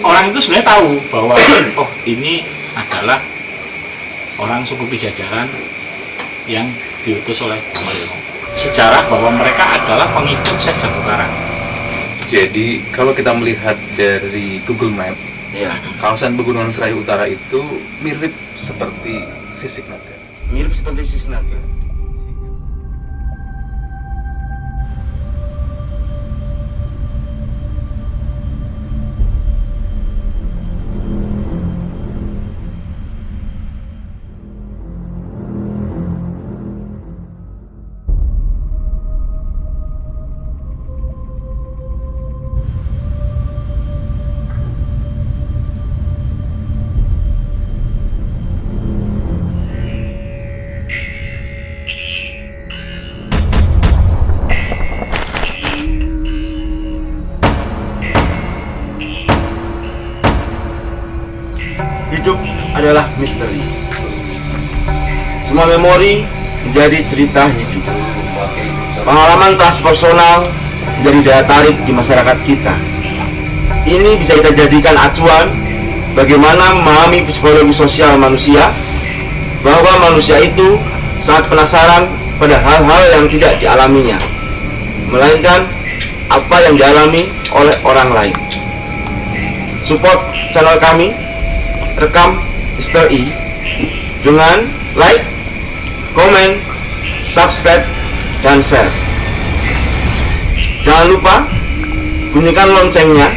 orang itu sebenarnya tahu bahwa oh ini adalah orang suku Pijajaran yang diutus oleh Hamengkubuwono. Sejarah bahwa mereka adalah pengikut Syekh Jatu Karang. Jadi kalau kita melihat dari Google Map, Ya, kawasan Pegunungan Serayu Utara itu mirip seperti Sisik Naga. mirip seperti Sisik Naga. Hidup adalah misteri. Semua memori menjadi cerita hidup. Pengalaman transpersonal menjadi daya tarik di masyarakat kita. Ini bisa kita jadikan acuan bagaimana memahami psikologi sosial manusia, bahwa manusia itu sangat penasaran pada hal-hal yang tidak dialaminya, melainkan apa yang dialami oleh orang lain. Support channel kami Rekam Misteri dengan like, komen, subscribe, dan share. Jangan lupa bunyikan loncengnya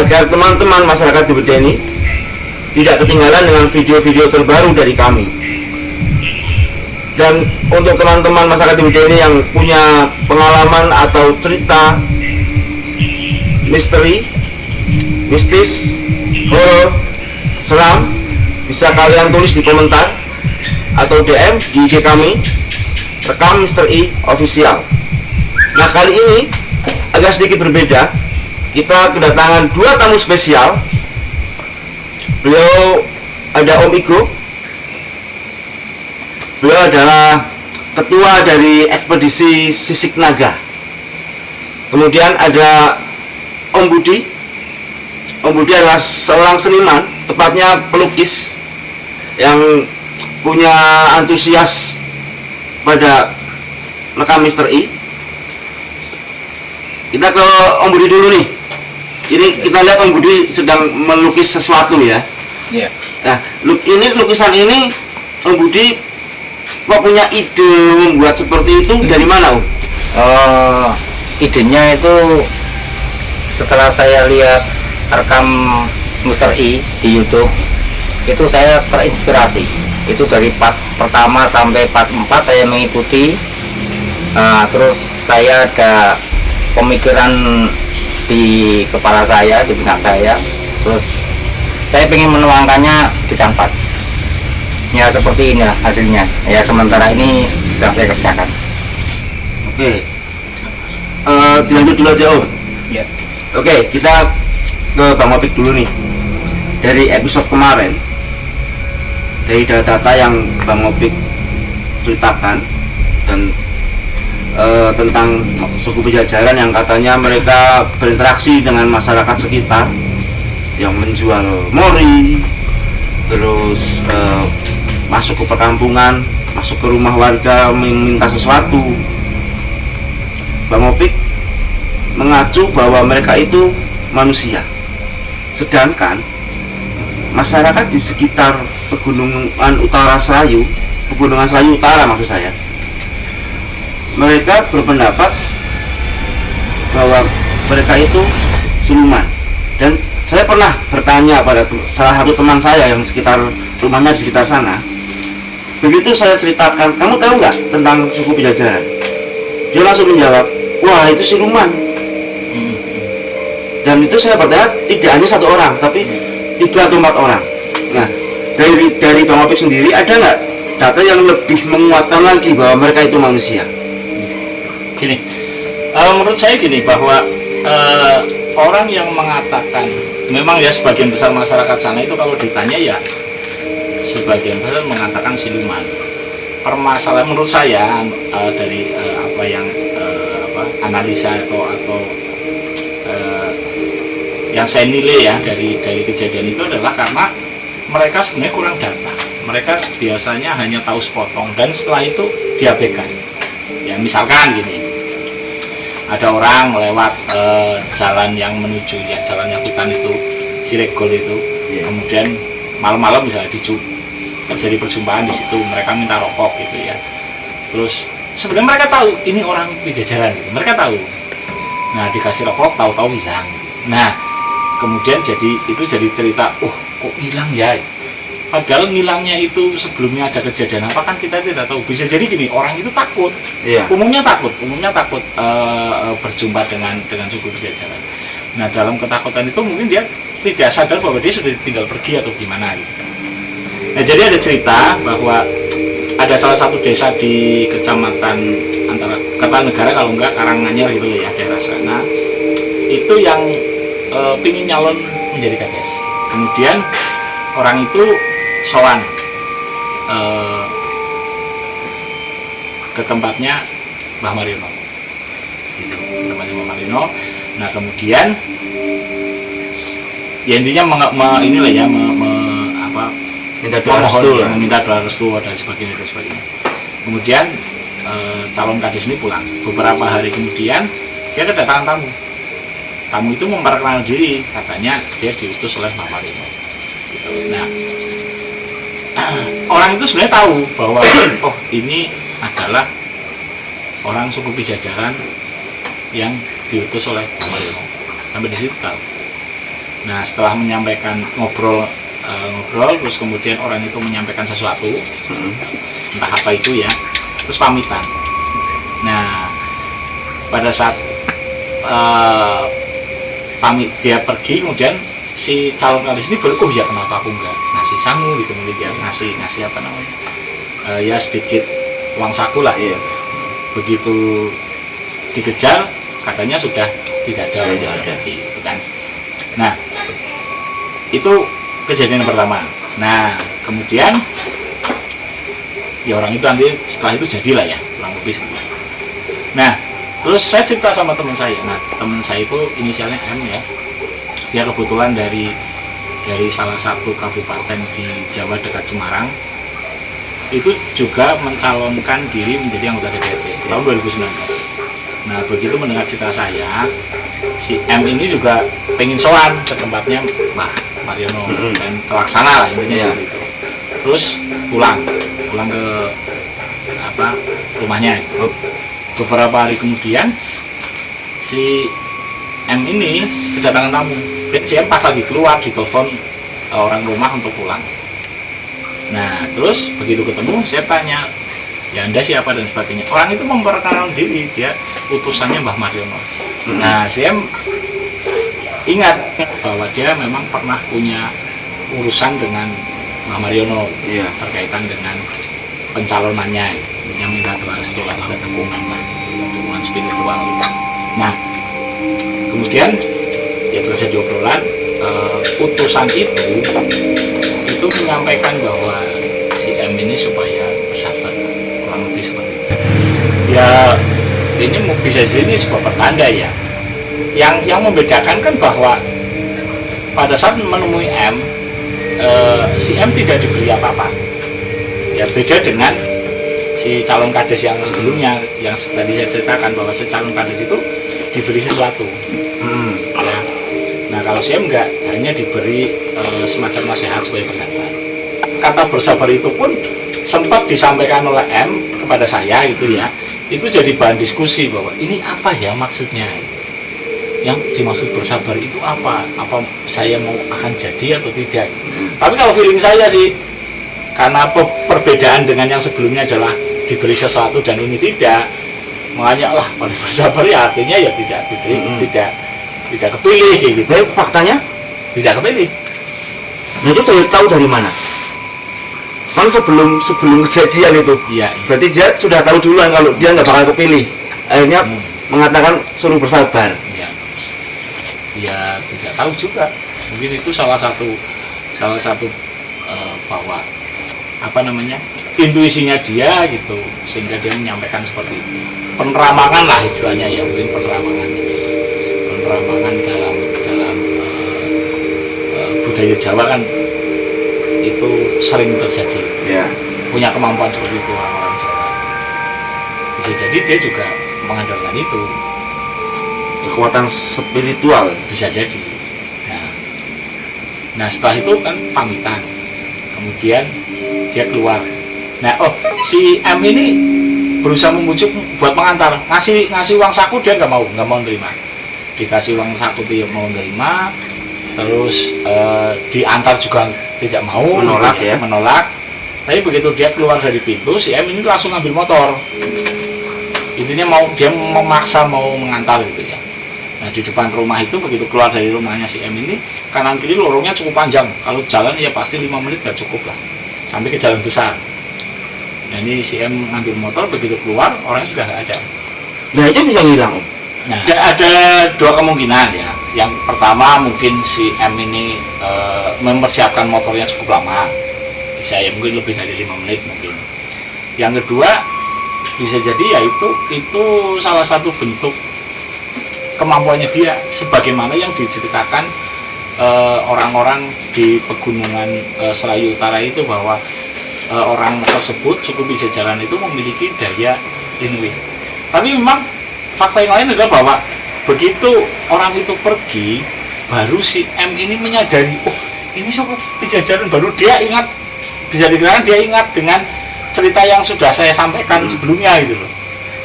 agar teman-teman masyarakat di Bedeni tidak ketinggalan dengan video-video terbaru dari kami. Dan untuk teman-teman masyarakat di Bedeni yang punya pengalaman atau cerita misteri, mistis, horor, seram, bisa kalian tulis di komentar atau DM di IG kami Rekam Misteri Official. Nah, kali ini agak sedikit berbeda. Kita kedatangan dua tamu spesial. Beliau ada Om Igo. Beliau adalah ketua dari ekspedisi Sisik Naga. Kemudian ada Om Budi. Om Budi adalah seorang seniman, tepatnya pelukis yang punya antusias pada Rekam Misteri. Kita ke Om Budi dulu nih. Ini kita lihat Om Budi sedang melukis sesuatu ya. Iya. Nah, lukisan ini Om Budi kok punya ide membuat seperti itu dari mana, Om? Idenya itu setelah saya lihat Rekam Misteri di YouTube, itu saya terinspirasi. Itu dari part pertama sampai part 4 saya mengikuti. Terus saya ada pemikiran di kepala saya, di benak saya. Terus saya ingin menuangkannya di kanvas. Ya seperti inilah hasilnya. Ya sementara ini sedang saya kerjakan. Oke. Dilanjut dulu aja, Om. Ya. Oke, kita ke Bang Opik dulu nih. Dari episode kemarin, dari data-data yang Bang Opik ceritakan dan tentang suku Pijajaran yang katanya mereka berinteraksi dengan masyarakat sekitar yang menjual mori, terus masuk ke perkampungan, masuk ke rumah warga meminta sesuatu. Bang Opik mengacu bahwa mereka itu manusia, sedangkan masyarakat di sekitar Pegunungan Serayu Utara maksud saya, mereka berpendapat bahwa mereka itu siluman. Dan saya pernah bertanya pada salah satu teman saya yang sekitar rumahnya di sekitar sana. Begitu saya ceritakan, kamu tahu nggak tentang suku Pijajaran? Dia langsung menjawab, wah itu siluman. Dan itu saya bertanya, tidak hanya satu orang, tapi 3 atau 4 orang. Nah, dari Bang Opik sendiri ada nggak data yang lebih menguatkan lagi bahwa mereka itu manusia? Gini, menurut saya gini bahwa orang yang mengatakan memang ya sebagian besar masyarakat sana itu kalau ditanya ya sebagian besar mengatakan siluman. Permasalahan menurut saya dari apa yang analisa atau yang saya nilai ya dari kejadian itu adalah karena mereka sebenarnya kurang data. Mereka biasanya hanya tahu sepotong dan setelah itu diabaikan. Ya misalkan gini, ada orang lewat jalan yang menuju ya jalannya hutan itu, Siregol itu, kemudian malam-malam misalnya terjadi perjumpaan di situ, mereka minta rokok gitu ya. Terus sebenarnya mereka tahu ini orang Pajajaran gitu, mereka tahu. Nah dikasih rokok, tahu-tahu hilang. Nah kemudian itu jadi cerita, kok hilang ya? Padahal ngilangnya itu sebelumnya ada kejadian apa kan kita tidak tahu. Bisa jadi gini, orang itu takut. Umumnya takut berjumpa dengan suku Pajajaran. Nah dalam ketakutan itu mungkin dia tidak sadar bahwa dia sudah tinggal pergi atau gimana gitu. Nah jadi ada cerita bahwa ada salah satu desa di kecamatan antara Kertanegara kalau enggak Karanganyar gitu ya, daerah sana itu yang pingin nyalon menjadi kades. Kemudian orang itu sowan ke tempatnya Mbah Mariono gitu, tempatnya Mbah Mariono. Nah kemudian ya intinya minta doa restu lah, meminta doa restu dan sebagainya. Kemudian calon kades ini pulang. Beberapa hari kemudian dia kedatangan tamu itu memperkenalkan diri, katanya dia diutus oleh Mbah Mariono gitu. Nah orang itu sebenarnya tahu bahwa ini adalah orang suku Pajajaran yang diutus oleh Mbah Mariono, sampai di situ tahu. Nah setelah menyampaikan ngobrol terus kemudian orang itu menyampaikan sesuatu, entah apa itu ya, terus pamitan. Nah pada saat pamit dia pergi, kemudian si calon kades ini berkuh ya kenapa aku enggak ngasih sangu gitu, mungkin ya ngasih apa namanya ya sedikit uang saku lah. Begitu dikejar katanya sudah tidak ada gitu kan. Nah itu kejadian yang pertama. Nah kemudian ya orang itu nanti setelah itu jadilah ya kurang lebih seperti itu. Nah terus saya cerita sama teman saya. Nah teman saya itu inisialnya M ya, dia kebetulan dari salah satu kabupaten di Jawa dekat Semarang, itu juga mencalonkan diri menjadi anggota DPRD tahun 2019. Nah begitu mendengar cerita saya, si M ini juga pengen sowan ke tempatnya Mbah Mariono dan terlaksana lah intinya seperti itu. Terus pulang ke rumahnya. Beberapa hari kemudian si M ini kedatangan tamu. Si M pas lagi keluar ditelepon orang rumah untuk pulang. Nah terus begitu ketemu saya tanya, ya Anda siapa dan sebagainya. Orang itu memperkenalkan diri, dia utusannya Mbah Mariono. Nah si M ingat bahwa dia memang pernah punya urusan dengan Mbah Mariono berkaitan dengan pencalonannya, yang minta doa restu lah, ada dukungan spiritual. Nah kemudian ya terjadi obrolan, utusan itu menyampaikan bahwa si M ini supaya bersabar, kurang lebih seperti itu. Ya ini bisa jadi sebuah pertanda ya. Yang membedakan kan bahwa pada saat menemui M, si M tidak diberi apa-apa. Ya beda dengan si calon kades yang sebelumnya, yang tadi saya ceritakan bahwa si calon kades itu diberi sesuatu. Ya. Nah kalau si M enggak, hanya diberi semacam nasihat supaya bersabar. Kata bersabar itu pun sempat disampaikan oleh M kepada saya gitu ya. Itu jadi bahan diskusi bahwa ini apa ya maksudnya. Yang dimaksud bersabar itu apa saya mau akan jadi atau tidak. Tapi kalau feeling saya sih, karena perbedaan dengan yang sebelumnya adalah diberi sesuatu dan ini tidak, makanya lah pada bersabar ya artinya ya tidak diberi, tidak kepilih gitu. Tapi faktanya tidak kepilih. Jadi tahu dari mana? Kan sebelum kejadian itu, berarti dia sudah tahu duluan kalau dia nggak bakal kepilih. Akhirnya mengatakan suruh bersabar. Ya tidak tahu juga, mungkin itu salah satu bahwa intuisinya dia gitu, sehingga dia menyampaikan seperti itu. Peneramangan lah istilahnya ya, mungkin peneramangan dalam budaya Jawa kan itu sering terjadi, Ya. punya kemampuan seperti itu orang-orang Jawa. Bisa jadi dia juga mengandalkan itu, Kekuatan spiritual. bisa jadi. Nah setelah itu kan pamitan, kemudian dia keluar. Nah si M ini berusaha membujuk buat mengantar, ngasih uang saku, dia nggak mau terima. Dikasih uang saku dia mau terima, terus diantar juga tidak mau, Menolak ya. menolak. Tapi begitu dia keluar dari pintu, si M ini langsung ngambil motor. Intinya dia memaksa mau mengantar gitu ya. Nah di depan rumah itu, begitu keluar dari rumahnya si M ini, kanan kiri lorongnya cukup panjang. Kalau jalan ya pasti 5 menit gak cukup lah, sampai ke jalan besar. Nah ini si M ngambil motor, begitu keluar orangnya sudah nggak ada. Nah itu bisa ngilang. Nah ada dua kemungkinan ya. Yang pertama mungkin si M ini mempersiapkan motornya cukup lama, bisa ya mungkin lebih dari 5 menit mungkin. Yang kedua bisa jadi ya itu salah satu bentuk kemampuannya dia, sebagaimana yang diceritakan orang-orang di pegunungan Serayu Utara itu, bahwa orang tersebut, suku Pijajaran itu memiliki daya linguis. Tapi memang fakta yang lain adalah bahwa begitu orang itu pergi, baru si M ini menyadari, oh ini suku Pijajaran, baru dia ingat, bisa dikatakan dia ingat dengan cerita yang sudah saya sampaikan sebelumnya gitu loh.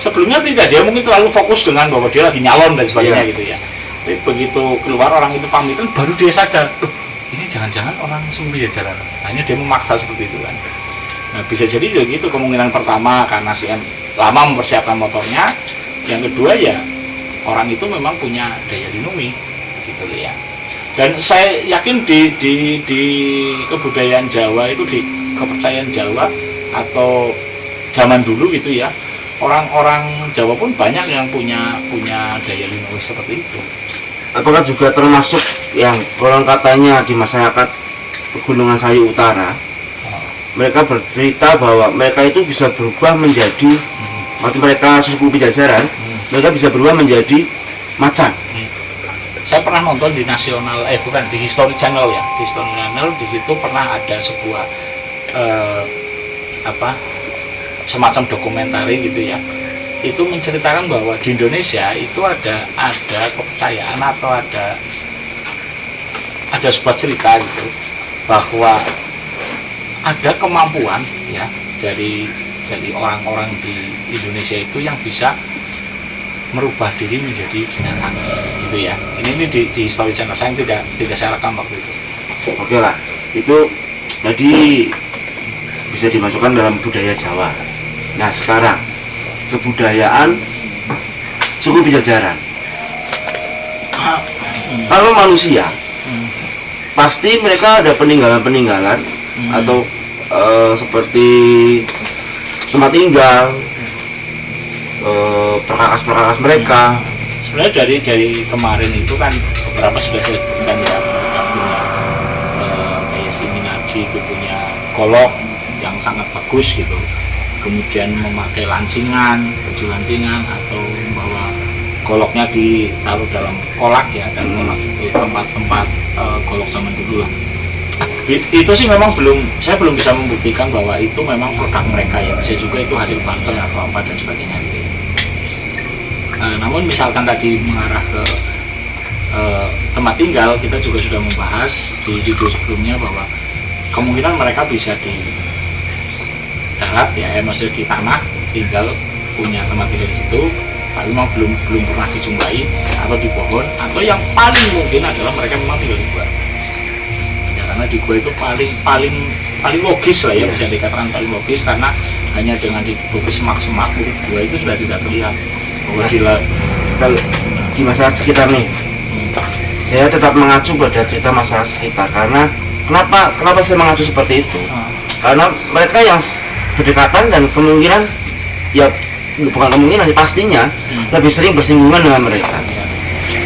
Sebelumnya tidak, dia mungkin terlalu fokus dengan bahwa dia lagi nyalon dan sebagainya gitu ya. Tapi begitu keluar orang itu pamitan, baru dia sadar, loh ini jangan-jangan orang suku Pijajaran. Hanya dia memaksa seperti itu kan. Nah bisa jadi gitu kemungkinan pertama, karena si M lama mempersiapkan motornya. Yang kedua ya orang itu memang punya daya lindungi gitu loh ya. Dan saya yakin di kebudayaan Jawa itu, di kepercayaan Jawa atau zaman dulu gitu ya, orang-orang Jawa pun banyak yang punya daya lindungi seperti itu. Apakah juga termasuk yang konon katanya di masyarakat Pegunungan Serayu Utara, mereka bercerita bahwa mereka itu bisa berubah menjadi, waktu mereka suku Pijajaran, mereka bisa berubah menjadi macan. Saya pernah nonton di nasional, di History Channel ya, di History Channel, di situ pernah ada sebuah semacam dokumentari gitu ya. Itu menceritakan bahwa di Indonesia itu ada kepercayaan atau ada sebuah cerita gitu, bahwa ada kemampuan ya dari orang-orang di Indonesia itu yang bisa merubah diri menjadi binatang gitu ya. Ini di History Channel, saya tidak saya rekam waktu itu. Oke lah, itu jadi bisa dimasukkan dalam budaya Jawa. Nah sekarang kebudayaan suku Pijajaran. Kalau manusia pasti mereka ada peninggalan-peninggalan atau seperti tempat tinggal, perkakas-perkakas mereka. Sebenarnya dari kemarin itu kan beberapa sudah saya sebutkan ya, mereka punya kayak si Minaji itu punya golok yang sangat bagus gitu, kemudian memakai lancingan, baju lancingan, atau membawa goloknya ditaruh dalam kolak ya, dan kolak itu tempat-tempat golok zaman dulu lah. Itu sih memang saya belum bisa membuktikan bahwa itu memang produk mereka ya, bisa juga itu hasil barter atau apa dan sebagainya gitu ya. Namun misalkan tadi mengarah ke tempat tinggal, kita juga sudah membahas di video sebelumnya bahwa kemungkinan mereka bisa di darat ya, maksudnya di tanah tinggal, punya tempat tinggal di situ, tapi memang belum pernah dijumpai, atau di pohon, atau yang paling mungkin adalah mereka memang tinggal di gua. Ya karena di gua itu paling logis lah ya, bisa dikatakan paling logis, karena hanya dengan ditutupi semak-semak mulut gua itu sudah tidak terlihat bahwa Kalau di masyarakat sekitar nih, saya tetap mengacu pada cerita masyarakat sekitar. Karena kenapa saya mengacu seperti itu? Karena mereka yang berdekatan dan kemungkinan, ya bukan kemungkinan, pastinya lebih sering bersinggungan dengan mereka.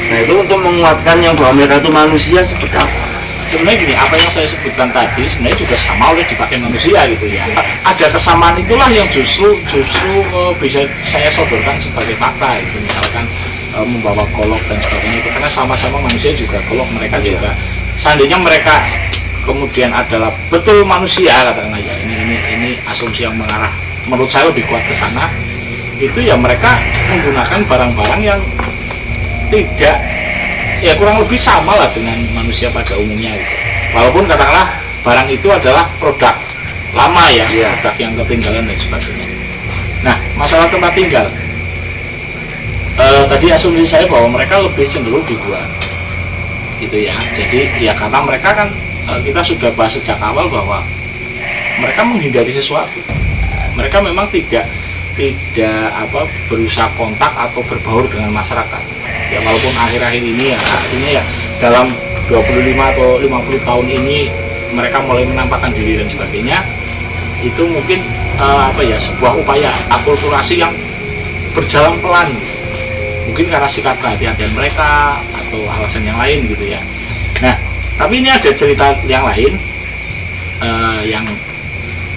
Nah itu untuk menguatkan yang bahwa mereka itu manusia seperti apa. Sebenarnya gini, apa yang saya sebutkan tadi sebenarnya juga sama oleh dipakai manusia gitu ya. Ada kesamaan itulah yang justru bisa saya sodorkan sebagai fakta itu. Misalkan membawa golok dan sebagainya itu, karena sama-sama manusia juga golok, mereka juga seandainya mereka kemudian adalah betul manusia, katakanlah ya, ini asumsi yang mengarah menurut saya lebih kuat ke sana, itu ya mereka menggunakan barang-barang yang tidak, ya kurang lebih sama lah dengan manusia pada umumnya gitu. Walaupun katakanlah barang itu adalah produk lama ya, produk yang ketinggalan dan sebagainya. Nah, masalah tempat tinggal, tadi asumsi saya bahwa mereka lebih cenderung di gua gitu ya. Jadi ya karena mereka kan, kita sudah bahas sejak awal bahwa mereka menghindari sesuatu. Mereka memang tidak berusaha kontak atau berbaur dengan masyarakat. Ya walaupun akhir-akhir ini ya, artinya ya dalam 25 atau 50 tahun ini mereka mulai menampakkan diri dan sebagainya, itu mungkin sebuah upaya akulturasi yang berjalan pelan. Mungkin karena sikap kehati-hatian mereka atau alasan yang lain gitu ya. Nah, tapi ini ada cerita yang lain yang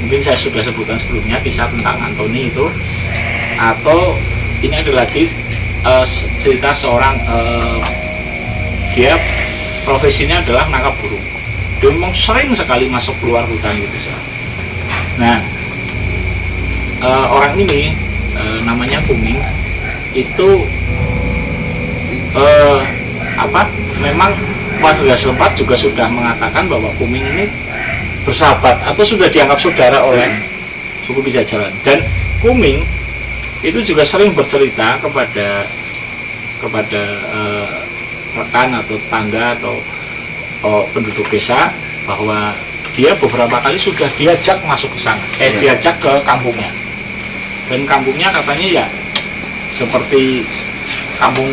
mungkin saya sudah sebutkan sebelumnya, kisah tentang Anthony itu, atau ini ada lagi cerita seorang dia profesinya adalah nangkap burung. Dia memang sering sekali masuk keluar hutan gitu. Nah, orang ini namanya Kuming itu memang warga setempat juga sudah mengatakan bahwa Kuming ini bersahabat atau sudah dianggap saudara oleh suku Pijajaran. Dan Kuming itu juga sering bercerita kepada rekan atau tetangga atau penduduk desa bahwa dia beberapa kali sudah diajak masuk ke sana, diajak ke kampungnya. Dan kampungnya katanya ya seperti kampung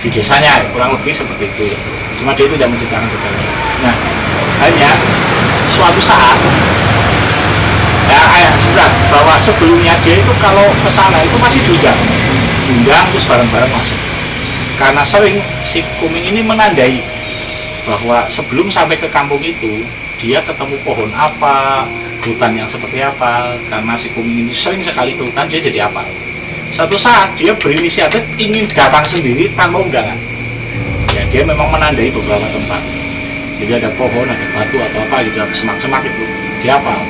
di desanya, kurang lebih seperti itu ya. Cuma dia tidak menceritakan detailnya. Nah, hanya suatu saat sebentar, bahwa sebelumnya dia itu kalau ke sana itu masih diundang terus bareng-bareng masuk. Karena sering si Kuming ini menandai bahwa sebelum sampai ke kampung itu dia ketemu pohon apa, hutan yang seperti apa. Karena si Kuming ini sering sekali ke hutan, dia jadi apa. Suatu saat dia berinisiatif ingin datang sendiri tanpa undangan. Ya, dia memang menandai beberapa tempat. Jadi ada pohon, ada batu atau apa gitu, atau semak-semak itu, dia hafal.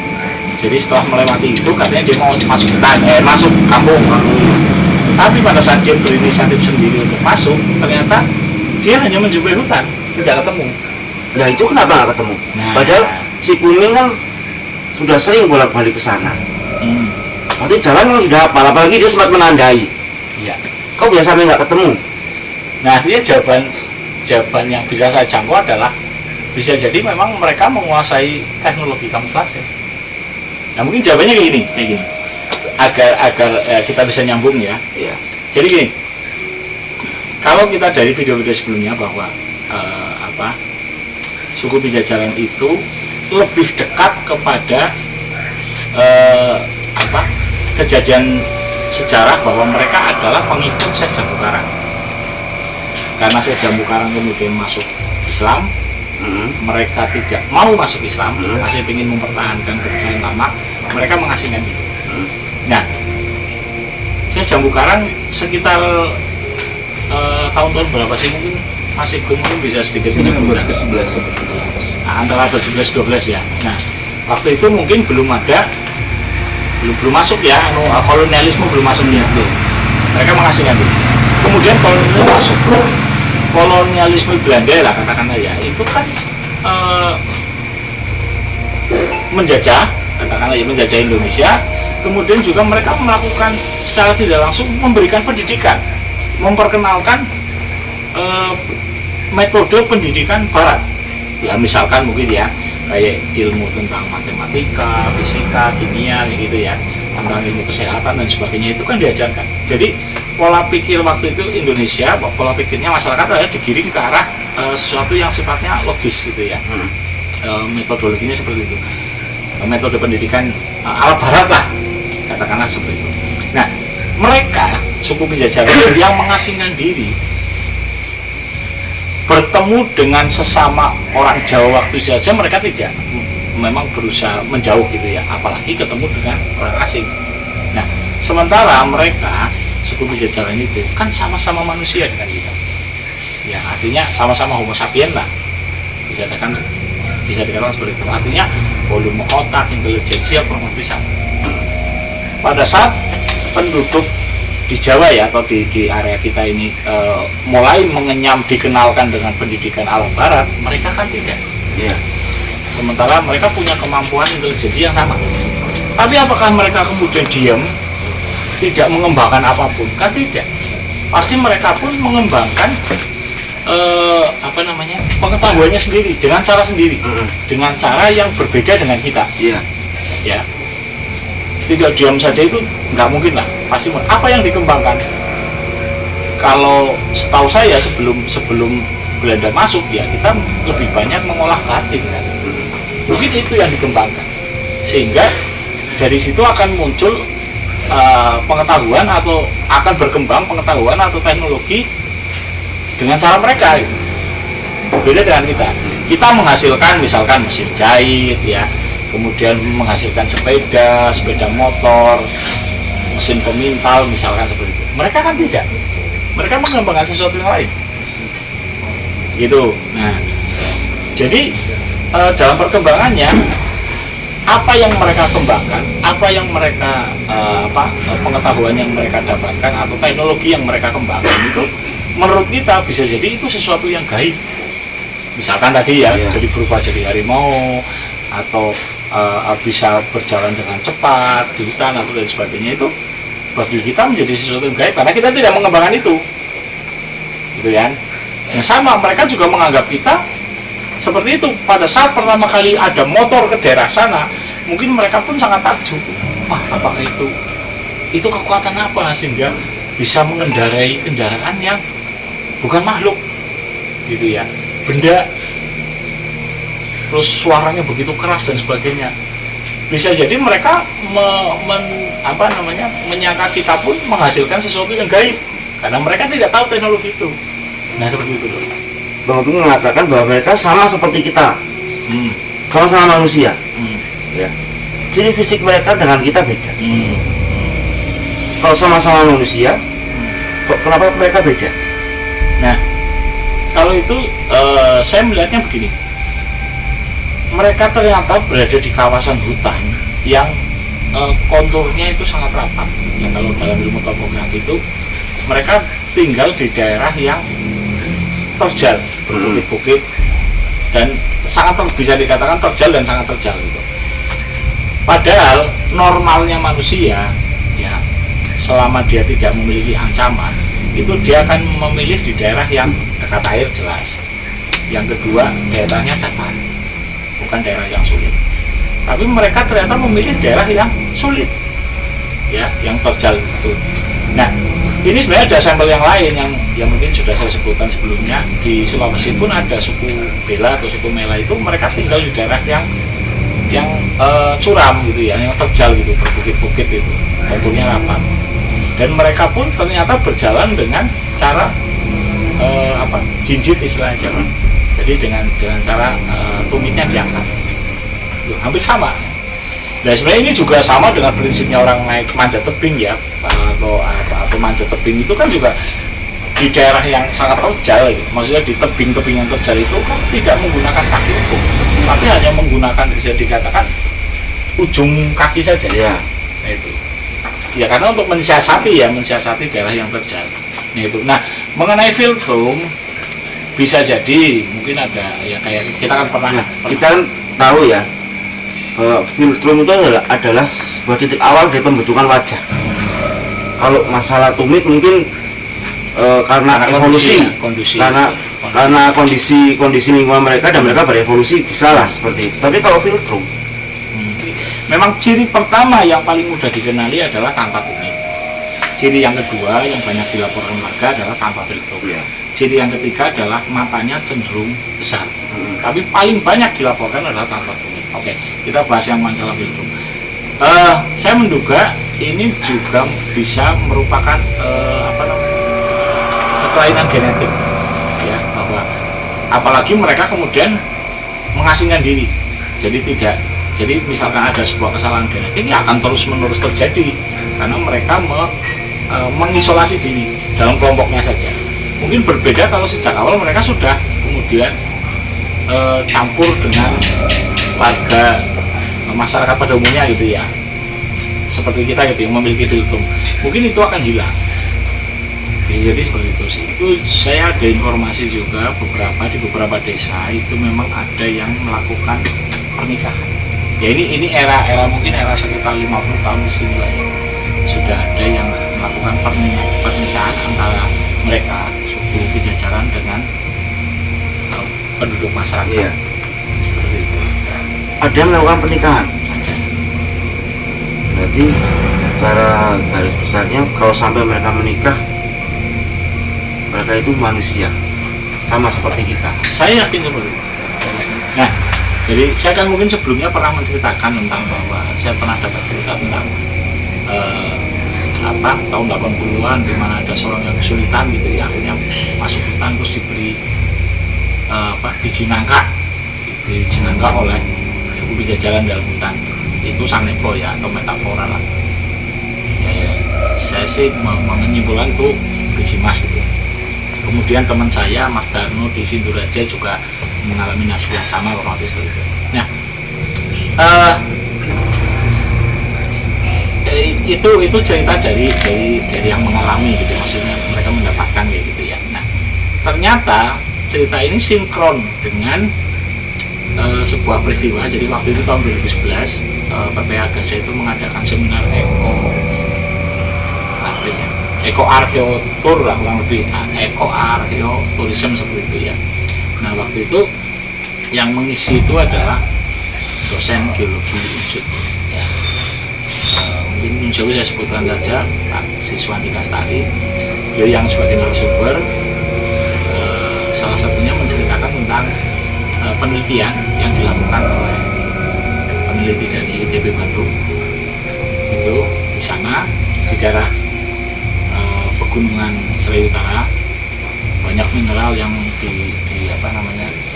Jadi setelah melewati itu katanya dia mau masuk hutan, masuk kampung. Tapi pada saat dia berinisiatif sendiri untuk masuk, ternyata dia hanya menjumpai hutan, tidak ketemu. Nah itu kenapa nggak ketemu? Nah. Padahal si Kuming kan sudah sering bolak-balik ke sana. Berarti jalan kan sudah hafal, apalagi dia sempat menandai. Iya. Kok bisa sampai nggak ketemu? Nah, artinya jawaban yang bisa saya jangkau adalah bisa jadi memang mereka menguasai teknologi kamuflase. Nah, mungkin jawabannya kayak gini. Agar kita bisa nyambung ya. Iya. Jadi gini. Kalau kita dari video-video sebelumnya bahwa suku Pijajaran itu lebih dekat kepada kejadian sejarah bahwa mereka adalah pengikut Syekh Jambu Karang. Karena Syekh Jambu Karang kemudian masuk Islam, mereka tidak mau masuk Islam, masih ingin mempertahankan kepercayaan lama, mereka mengasingkan diri. Nah, Syekh Jambu Karang sekitar tahun-tahun berapa sih, mungkin Mas Igun mungkin bisa sedikit menyebutkan. Antara abad 11-12 ya. Nah, waktu itu mungkin belum masuk ya, kolonialisme belum masuk ya. Mereka mengasingkan diri. Kemudian kolonialisme masuk, kolonialisme Belanda lah katakanlah ya, itu kan menjajah Indonesia. Kemudian juga mereka melakukan secara tidak langsung memberikan pendidikan, memperkenalkan metode pendidikan Barat. Ya misalkan mungkin ya kayak ilmu tentang matematika, fisika, kimia gitu ya, tentang ilmu kesehatan dan sebagainya itu kan diajarkan. Jadi pola pikir waktu itu Indonesia, pola pikirnya masyarakat adalah digiring ke arah sesuatu yang sifatnya logis gitu ya. Metodologinya seperti itu. Metode pendidikan ala Barat lah, katakanlah seperti itu. Nah, mereka suku Pijajaran yang mengasingkan diri bertemu dengan sesama orang Jawa waktu saja mereka tidak memang berusaha menjauh gitu ya, apalagi ketemu dengan orang asing. Nah, sementara mereka suku Pijajaran itu kan sama-sama manusia dengan kita. Ya, artinya sama-sama Homo sapiens lah. bisa dikatakan seperti itu. Artinya volume otak, intelijensia kurang lebih sama. Pada saat penduduk di Jawa ya, atau di area kita ini mulai mengenyam, dikenalkan dengan pendidikan ala barat, mereka kan tidak. Iya. Sementara mereka punya kemampuan intelijensi yang sama. Tapi apakah mereka kemudian diam, tidak mengembangkan apapun? Kan tidak. Pasti mereka pun mengembangkan pengetahuannya sendiri, dengan cara sendiri, dengan cara yang berbeda dengan kita. Iya. Ya, tidak diam saja itu nggak mungkin lah. Pasti apa yang dikembangkan? Kalau setahu saya sebelum Belanda masuk ya, kita lebih banyak mengolah batik kan. Mungkin itu yang dikembangkan, sehingga dari situ akan muncul pengetahuan, atau akan berkembang pengetahuan atau teknologi dengan cara mereka gitu. Beda dengan kita menghasilkan misalkan mesin jahit ya, kemudian menghasilkan sepeda motor, mesin pemintal misalkan seperti itu. Mereka kan tidak, mereka mengembangkan sesuatu yang lain gitu. Nah, jadi dalam perkembangannya, apa yang mereka kembangkan, apa yang mereka pengetahuan yang mereka dapatkan atau teknologi yang mereka kembangkan itu, menurut kita bisa jadi itu sesuatu yang gaib. Misalkan tadi ya, jadi berubah jadi harimau, atau bisa berjalan dengan cepat di hutan atau dan sebagainya, itu bagi kita menjadi sesuatu yang gaib karena kita tidak mengembangkan itu, gitu kan? Yang sama, mereka juga menganggap kita seperti itu. Pada saat pertama kali ada motor ke daerah sana, mungkin mereka pun sangat takjub. Wah, apakah itu kekuatan apa sehingga bisa mengendarai kendaraan yang bukan makhluk, gitu ya, benda, terus suaranya begitu keras dan sebagainya. Bisa jadi mereka menyangka kita pun menghasilkan sesuatu yang gaib karena mereka tidak tahu teknologi itu. Nah, seperti itu loh. Bang Oping mengatakan bahwa mereka sama seperti kita, sama-sama manusia. Ya. Ciri fisik mereka dengan kita beda. Kalau sama-sama manusia, kok kenapa mereka beda? Nah, kalau itu saya melihatnya begini. Mereka ternyata berada di kawasan hutan yang konturnya itu sangat rapat. Ya, kalau dalam ilmu topografi itu, mereka tinggal di daerah yang terjal, berbukit-bukit, dan bisa dikatakan terjal dan sangat terjal gitu. Padahal normalnya manusia ya, selama dia tidak memiliki ancaman, itu dia akan memilih di daerah yang dekat air jelas. Yang kedua, daerahnya datar, bukan daerah yang sulit. Tapi mereka ternyata memilih daerah yang sulit, ya, yang terjal gitu. Nah, ini sebenarnya ada sampel yang lain yang mungkin sudah saya sebutkan sebelumnya. Di Sulawesi pun ada suku Bela atau suku Mela, itu mereka tinggal di daerah yang curam gitu ya, yang terjal gitu, berbukit-bukit itu, konturnya rapat. Dan mereka pun ternyata berjalan dengan cara jinjit istilahnya. Jadi dengan cara tumitnya diangkat. Hampir sama. Nah, sebenarnya ini juga sama dengan prinsipnya orang naik manjat tebing ya, atau manjat tebing itu kan juga di daerah yang sangat terjal gitu. Maksudnya di tebing-tebing yang terjal itu kan tidak menggunakan kaki empuk, tapi hanya menggunakan, bisa dikatakan, ujung kaki saja. Ya. Nah, itu ya, karena untuk mensiasati daerah yang terjal. Nah, itu. Nah, mengenai Viltrum, bisa jadi mungkin ada ya, kayak kita kan pernah Kita kan tahu ya, Viltrum itu adalah sebuah titik awal dari pembentukan wajah. Kalau masalah tumit mungkin karena evolusi, karena kondisi lingkungan mereka dan mereka berevolusi, bisa lah seperti itu. Tapi kalau Viltrum, memang ciri pertama yang paling mudah dikenali adalah tanpa tumit. Ciri yang kedua yang banyak dilaporkan warga adalah tanpa Viltrum. ya. Ciri yang ketiga adalah matanya cenderung besar. Tapi paling banyak dilaporkan adalah tanpa tumit. Oke, kita bahas yang masalah Viltrum. Saya menduga ini juga bisa merupakan kelainan genetik, ya, bahwa apalagi mereka kemudian mengasingkan diri. Jadi misalkan ada sebuah kesalahan genetik, ya akan terus-menerus terjadi karena mereka mengisolasi diri dalam kelompoknya saja. Mungkin berbeda kalau sejak awal mereka sudah kemudian campur dengan warga masyarakat pada umumnya gitu ya, seperti kita gitu yang memiliki filter, mungkin itu akan hilang. Bisa jadi seperti itu sih. Itu saya ada informasi juga di beberapa desa itu memang ada yang melakukan pernikahan. Ya ini era mungkin era sekitar 50 tahun di sini lah ya. Sudah ada yang melakukan pernikahan antara mereka suku Pejajaran dengan penduduk masyarakat. Iya. Seperti itu. Ada yang melakukan pernikahan. Berarti secara garis besarnya kalau sampai mereka menikah, mereka itu manusia sama seperti kita. Saya yakin seperti itu. Nah, jadi saya kan mungkin sebelumnya pernah menceritakan tentang bahwa saya pernah dapat cerita tentang tahun 80-an di mana ada seorang yang kesulitan gitu ya, akhirnya masuk hutan terus diberi biji nangka oleh suku Pejajaran dalam hutan. Itu sanepro ya, atau metafora lah. Saya sih menyimpulkan itu biji emas gitu. Kemudian teman saya Mas Darno di Sinduraja juga mengalami nasib yang sama kurang lebih seperti itu. Nah, itu cerita dari yang mengalami gitu, maksudnya mereka mendapatkan kayak gitu ya. Nah, ternyata cerita ini sinkron dengan sebuah peristiwa. Jadi waktu itu tahun 2011 PPH Gajah itu mengadakan seminar Eko Archeo Tour lah kurang lebih, Eko Archeo Tourism seperti itu ya. Nah waktu itu yang mengisi itu adalah dosen geologi Unsud ya. Mungkin jauh saya sebutkan saja Pak Siswanti Kastari, beliau yang sebagai narasumber salah satunya menceritakan tentang penelitian yang dilakukan oleh peneliti dari ITB Bandung. Itu di sana di daerah Pegunungan Serai Utara banyak mineral yang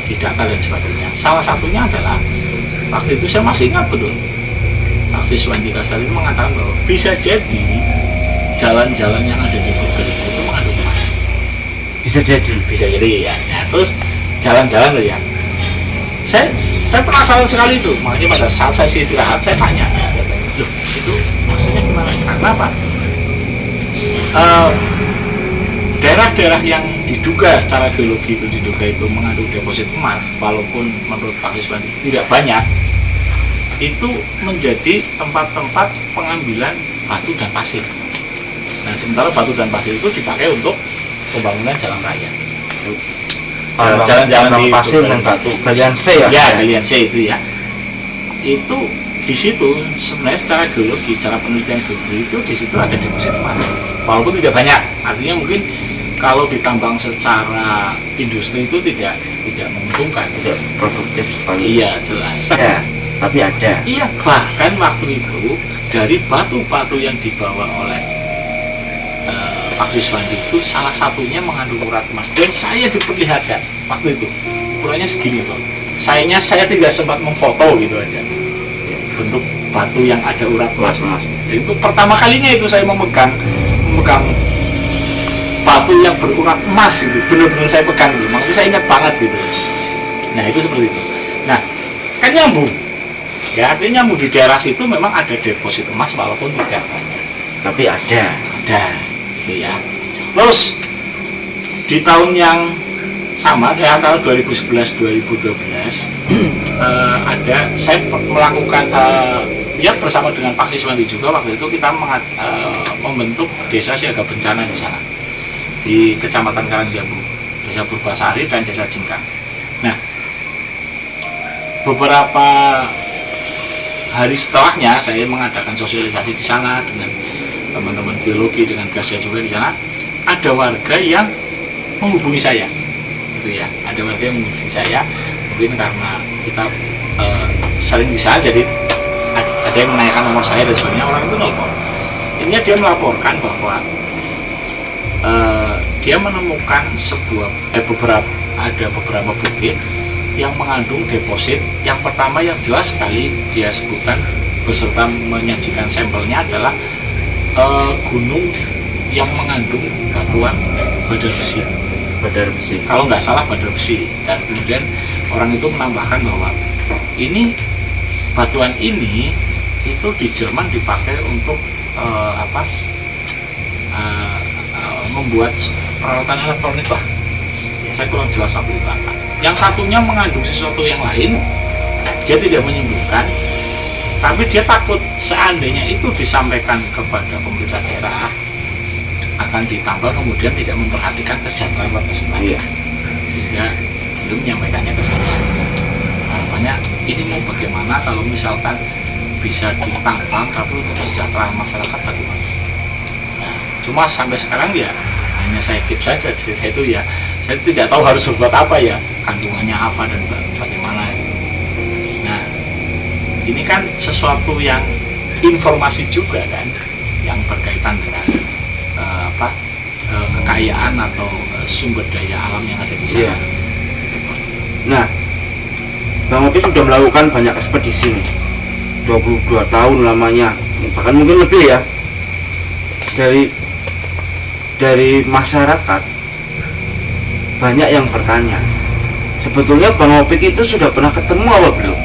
didata dan sebagainya. Salah satunya adalah waktu itu saya masih ingat betul, Pak Siswanti Kastari mengatakan bahwa bisa jadi jalan-jalan yang ada di Bogor itu mengandung emas. Bisa jadi ya. Nah, terus jalan-jalan loh ya. Saya penasaran sekali itu, makanya pada saat saya istirahat saya tanya, loh itu maksudnya gimana? Karena apa? Daerah-daerah yang diduga secara geologi itu mengandung deposit emas, walaupun menurut Pak Siswanti tidak banyak, itu menjadi tempat-tempat pengambilan batu dan pasir. Nah, sementara batu dan pasir itu dipakai untuk pembangunan jalan raya. Jalan-jalan di pasir dan batu, galian C ya? Ya, galian C itu ya. Itu di situ sebenarnya secara geologi, secara penelitian geologi itu di situ ada deposit emas, walaupun tidak banyak. Artinya mungkin kalau ditambang secara industri itu tidak menguntungkan, tidak produktif sekali. Iya jelas. Ya, tapi ada. Iya, bahkan waktu itu dari batu-batu yang dibawa oleh Pak Siswanti itu salah satunya mengandung urat emas, dan saya diperlihatkan waktu itu ukurannya segini loh. Sayangnya saya tidak sempat memfoto gitu aja bentuk batu yang ada urat emas. Itu pertama kalinya itu saya memegang batu yang berurat emas gitu, benar-benar saya pegang gitu, makanya saya ingat banget gitu. Nah itu seperti itu. Nah kan nyambung ya, artinya nyambung di daerah situ memang ada deposit emas walaupun tidak banyak, tapi ada gitu ya. Terus di tahun yang sama, di antara 2011-2012 ada saya melakukan ya bersama dengan Pak Siswanti juga. Waktu itu kita membentuk desa siaga bencana di sana di Kecamatan Karangjamu, Desa Purbasari dan Desa Jingkang. Nah beberapa hari setelahnya saya mengadakan sosialisasi di sana dengan teman-teman geologi, dengan Gajah juga di sana. Ada warga yang menghubungi saya gitu ya, ada warga yang menghubungi saya, mungkin karena kita sering di sana, jadi ada yang menanyakan nomor saya dan sebagainya. Orang itu nelfon, intinya dia melaporkan bahwa dia menemukan beberapa bukit yang mengandung deposit. Yang pertama yang jelas sekali dia sebutkan beserta menyajikan sampelnya adalah gunung yang mengandung batuan badar besi. Kalau nggak salah badar besi. Dan kemudian orang itu menambahkan bahwa ini batuan ini itu di Jerman dipakai untuk membuat peralatan elektronik lah. Ya, saya kurang jelas waktu itu apa. Yang satunya mengandung sesuatu yang lain, dia tidak menyebutkan, tapi dia takut seandainya itu disampaikan kepada pemerintah daerah akan ditambal, kemudian tidak memperhatikan kesejahteraan warga semuanya, sehingga belum menyampaikannya ke saya. Harapannya ini mau bagaimana kalau misalkan bisa ditambang tapi untuk kesejahteraan masyarakat bagaimana. Cuma sampai sekarang ya hanya saya keep saja cerita itu ya. Saya tidak tahu harus berbuat apa ya, kandungannya apa dan bagaimana. Nah, ini kan sesuatu yang informasi juga kan, yang berkaitan dengan kekayaan atau sumber daya alam yang ada di sana. Iya. Nah, Bang Opik sudah melakukan banyak ekspedisi nih, 22 tahun lamanya, bahkan mungkin lebih ya. Dari masyarakat banyak yang bertanya, sebetulnya Bang Opik itu sudah pernah ketemu apa belum?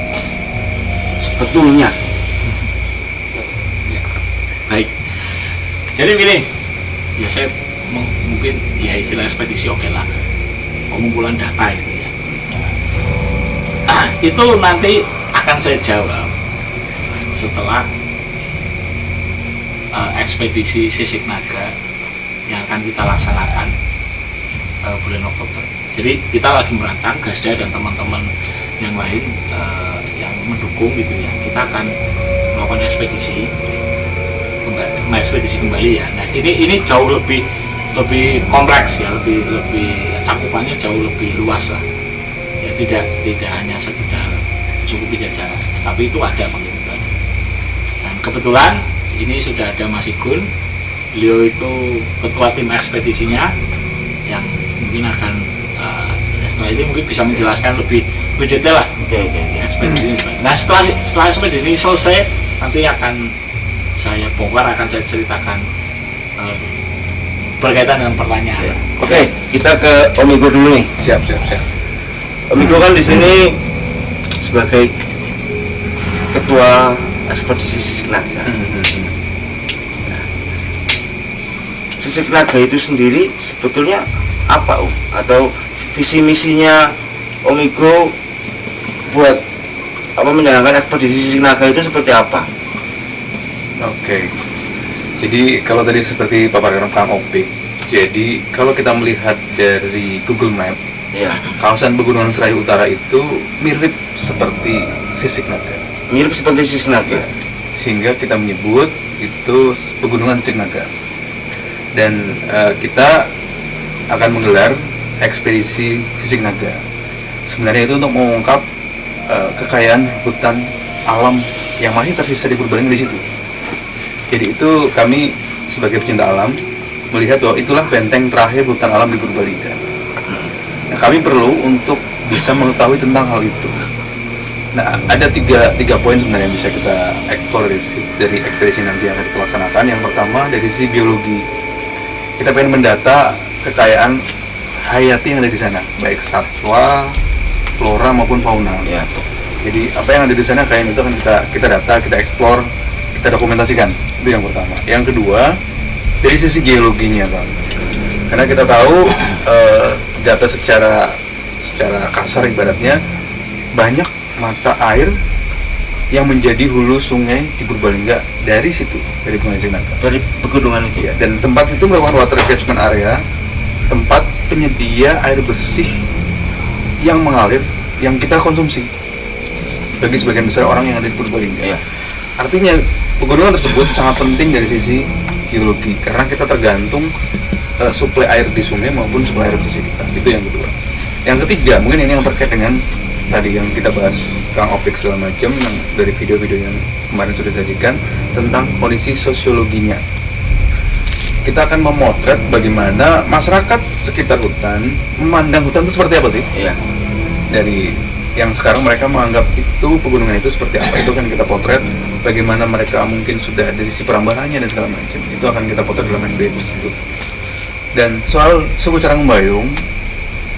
Sebetulnya. Baik. Jadi begini, ya saya mungkin ya istilah ekspedisi oke lah, pengumpulan data itu ya. Itu nanti akan saya jawab setelah ekspedisi Sisik Naga yang akan kita laksanakan bulan Oktober. Jadi kita lagi merancang, Gasda dan teman-teman yang lain yang mendukung gitu ya. Kita akan melakukan ekspedisi kembali ya. Nah ini jauh lebih kompleks ya, lebih cakupannya jauh lebih luas lah. Ya tidak hanya sekedar cukup Jajaran, tapi itu ada pengiriman. Dan kebetulan ini sudah ada Mas Igun. Beliau itu ketua tim ekspedisinya yang mungkin akan setelah ini mungkin bisa menjelaskan lebih detail lah. Ekspedisi. Nah setelah ekspedisi ini selesai, nanti akan saya bongkar, akan saya ceritakan berkaitan dengan pertanyaan. Oke, kita ke Om Igo dulu nih. Siap. Om Igo kan di sini sebagai ketua ekspedisi Sisik Naga. Sisik Naga itu sendiri sebetulnya apa Om? Atau visi misinya Om Igo buat menjalankan ekspedisi Sisik Naga itu seperti apa? Oke. Jadi kalau tadi seperti paparan Kang Opik, jadi kalau kita melihat dari Google Map, Ya. kawasan Pegunungan Serai Utara itu mirip seperti Sisik Naga. Mirip seperti Sisik Naga. Sehingga kita menyebut itu Pegunungan Sisik Naga. Dan kita akan menggelar ekspedisi Sisik Naga. Sebenarnya itu untuk mengungkap kekayaan hutan alam yang masih tersisa di Purbalingga di situ. Jadi itu kami sebagai pecinta alam melihat bahwa itulah benteng terakhir hutan alam di Purbalingga. Nah, kami perlu untuk bisa mengetahui tentang hal itu. Nah, ada tiga poin sebenarnya yang bisa kita eksplor dari ekspedisi nanti yang akan kita laksanakan. Yang pertama dari sisi biologi, kita pengen mendata kekayaan hayati yang ada di sana, baik satwa, flora maupun fauna. Ya. Jadi apa yang ada di sana kekayaan itu akan kita data, kita eksplor, kita dokumentasikan. Itu yang pertama. Yang kedua dari sisi geologinya, Bang. Karena kita tahu data secara kasar ibaratnya banyak mata air yang menjadi hulu sungai di Purbalingga dari situ, dari Pegunungan Sisik Naga. Dari pegunungan itu. Ya, dan tempat itu merupakan water catchment area, tempat penyedia air bersih yang mengalir yang kita konsumsi bagi sebagian besar orang yang ada di Purbalingga. Ya. Artinya pegunungan tersebut sangat penting dari sisi geologi karena kita tergantung suplai air di sungai maupun suplai air bersih kita. Itu yang kedua. Yang ketiga, mungkin ini yang terkait dengan tadi yang kita bahas Kang Opik segala macam yang dari video-video yang kemarin sudah disajikan tentang kondisi sosiologinya. Kita akan memotret bagaimana masyarakat sekitar hutan memandang hutan itu seperti apa sih? Iya. Dari yang sekarang mereka menganggap itu pegunungan itu seperti apa, itu kan kita potret. Bagaimana mereka mungkin sudah ada sisi perambahannya dan segala macam, itu akan kita potret dalam ekspedisi tersebut. Dan soal suku Carangembayung,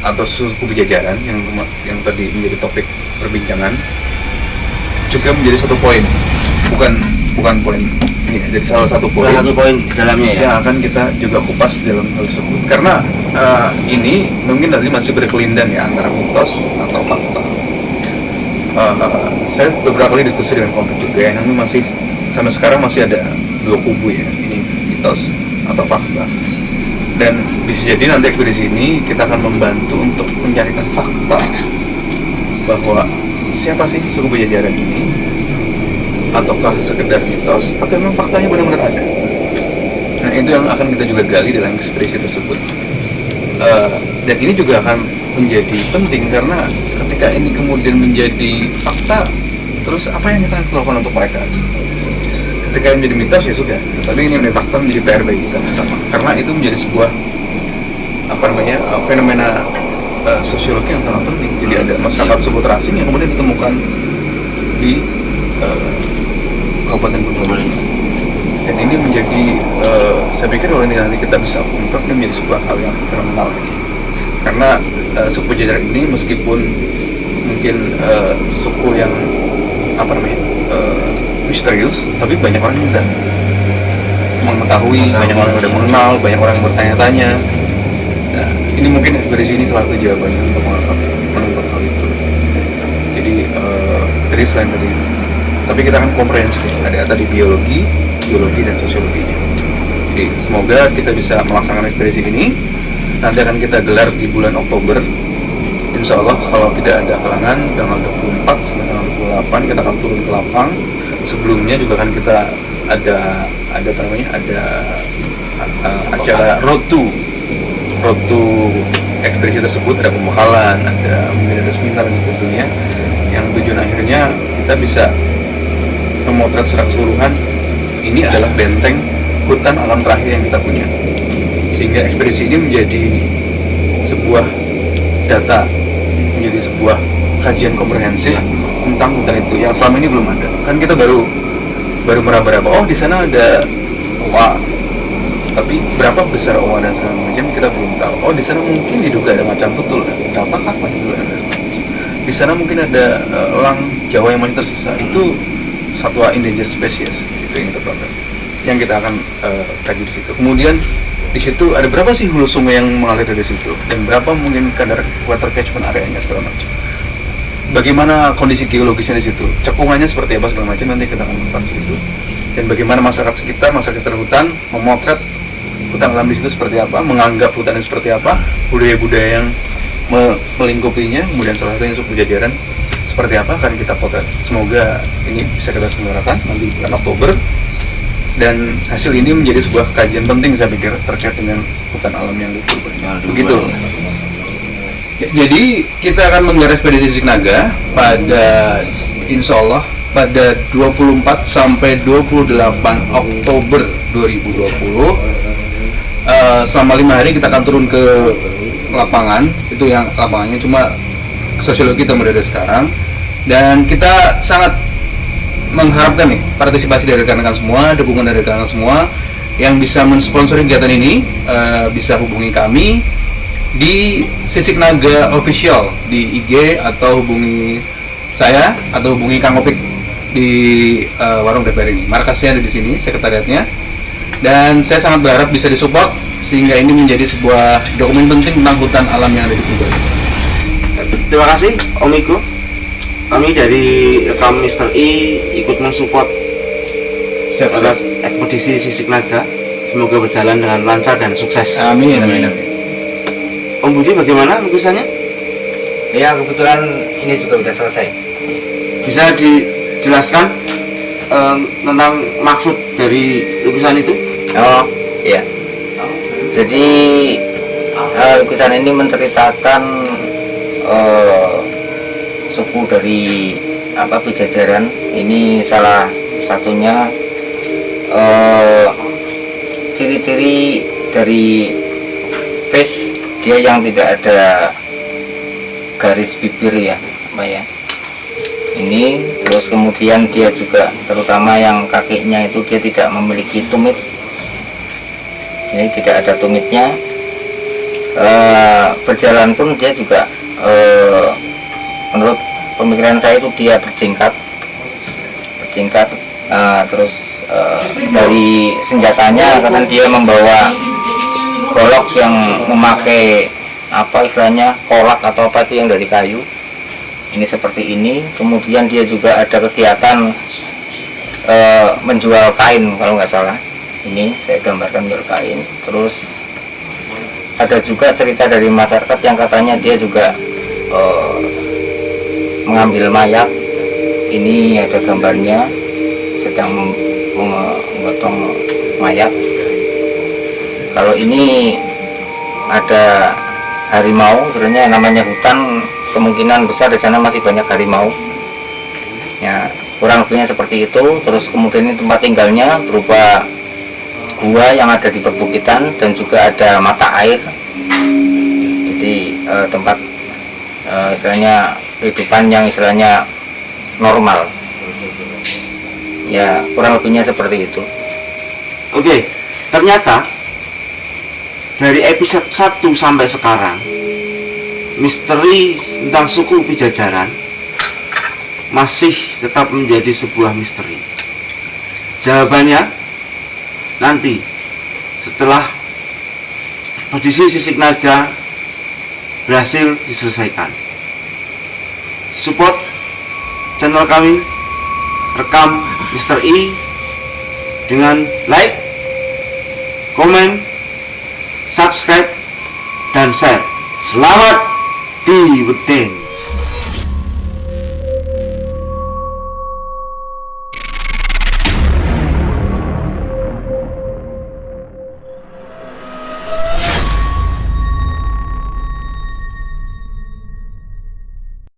atau suku Pajajaran yang tadi menjadi topik perbincangan juga menjadi satu poin, bukan poin ini, jadi salah satu poin. Salah satu poin di dalamnya ya. Yang akan kita juga kupas dalam hal tersebut, karena ini mungkin tadi masih berkelindan ya antara mitos atau fakta. Saya beberapa kali diskusi dengan komplek juga ya, namun masih sampai sekarang masih ada dua kubu ya, ini mitos atau fakta. Dan bisa jadi nanti ekspedisi ini kita akan membantu untuk mencarikan fakta bahwa siapa sih suku Pajajaran ini, ataukah sekedar mitos atau memang faktanya benar-benar ada. Nah, itu yang akan kita juga gali dalam ekspedisi tersebut. Dan ini juga akan menjadi penting karena ketika ini kemudian menjadi fakta, terus apa yang kita lakukan untuk mereka? Ketika ini menjadi mitos ya sudah, tapi ini menjadi fakta, menjadi PR bagi kita bersama, karena itu menjadi sebuah fenomena sosiologi yang sangat penting. Jadi ada masyarakat suku terasing yang kemudian ditemukan di Kabupaten Gunung. Dan ini menjadi saya pikir kalau ini nanti kita bisa ungkap, ini menjadi sebuah hal yang fenomenal lagi. Karena suku Pajajaran ini meskipun mungkin suku yang misterius, tapi banyak orang yang sudah mengetahui, banyak orang yang sudah mengenal, banyak orang yang bertanya-tanya. Nah, ini mungkin dari sini salah satu jawabannya untuk menentukan hal itu. Jadi selain dari itu, tapi kita akan komprehensif, ada tadi biologi dan sosiologinya. Jadi semoga kita bisa melaksanakan ekspedisi ini. Nanti akan kita gelar di bulan Oktober. Insya Allah kalau tidak ada halangan, tanggal 24 sampai tanggal 28 kita akan turun ke lapang. Sebelumnya juga kan kita ada acara road to ekspedisi tersebut, ada pembekalan, mungkin ada seminar dan tentunya yang tujuan akhirnya kita bisa memotret secara keseluruhan. Ini adalah benteng hutan alam terakhir yang kita punya, sehingga ekspedisi ini menjadi sebuah data, menjadi sebuah kajian komprehensif tentang hutan itu yang selama ini belum ada. Kan kita baru meraba-raba, oh di sana ada owa, tapi berapa besar owa dan segala macam kita belum tahu. Oh di sana mungkin diduga ada macan tutul, berapa kapan dulu ada segala macam. Di sana mungkin ada elang Jawa yang masih tersisa, itu satwa endangered species, itu yang kita pelajari, yang kita akan kaji di situ. Kemudian di situ ada berapa sih hulu sungai yang mengalir dari situ, dan berapa mungkin kadar water catchment areanya segala macam. Bagaimana kondisi geologisnya di situ, cekungannya seperti apa segala macam, nanti kita akan melakukan itu. Dan bagaimana masyarakat sekitar hutan memotret hutan alam di situ seperti apa, menganggap hutannya seperti apa, budaya-budaya yang melingkupinya, kemudian salah satunya suku Pajajaran seperti apa akan kita potret. Semoga ini bisa kita selenggarakan nanti bulan Oktober, dan hasil ini menjadi sebuah kajian penting saya pikir terkait dengan hutan alam yang begitu. Jadi kita akan menggelar ekspedisi Sisik Naga pada insya Allah pada 24 sampai 28 Oktober 2020. Selama 5 hari kita akan turun ke lapangan, itu yang lapangannya cuma sosiologi kita mulai dari sekarang, dan kita sangat mengharapkan nih partisipasi dari rekan-rekan semua, dukungan dari rekan-rekan semua yang bisa mensponsori kegiatan ini. Bisa hubungi kami di Sisik Naga Official di IG, atau hubungi saya atau hubungi Kang Opik di warung DPR ini. Markasnya ada di sini, sekretariatnya, dan saya sangat berharap bisa disupport sehingga ini menjadi sebuah dokumen penting tentang hutan alam yang ada di Tuban. Terima kasih Om Iko. Kami dari rekam Mr. I ikut mensupport atas ekspedisi Sisik Naga. Semoga berjalan dengan lancar dan sukses. Amin. Om Budi, bagaimana lukisannya? Ya, kebetulan ini juga sudah selesai. Bisa dijelaskan tentang maksud dari lukisan itu? Oh iya, jadi lukisan ini menceritakan suku dari Pajajaran. Ini salah satunya ciri-ciri dari face dia yang tidak ada garis bibir ya, ini. Terus kemudian dia juga terutama yang kakinya itu dia tidak memiliki tumit, jadi tidak ada tumitnya. berjalan pun dia juga menurut pemikiran saya itu dia berjingkat, terus dari senjatanya katanya dia membawa golok yang memakai apa istilahnya kolak atau apa itu yang dari kayu. Ini seperti ini. Kemudian dia juga ada kegiatan menjual kain kalau nggak salah. Ini saya gambarkan menjual kain. Terus ada juga cerita dari masyarakat yang katanya dia juga mengambil mayat. Ini ada gambarnya sedang memotong mayat. Kalau ini ada harimau, sebenarnya namanya hutan, kemungkinan besar di sana masih banyak harimau. Ya, kurang lebihnya seperti itu. Terus kemudian ini tempat tinggalnya berupa gua yang ada di perbukitan dan juga ada mata air. Jadi tempat istilahnya kehidupan yang istilahnya normal. Ya, kurang lebihnya seperti itu. Oke, ternyata dari episode 1 sampai sekarang, misteri tentang suku Pijajaran masih tetap menjadi sebuah misteri. Jawabannya nanti setelah ekspedisi Sisik Naga berhasil diselesaikan. Support channel kami Rekam Mr. I dengan like, komen, subscribe, dan share. Selamat di Weden.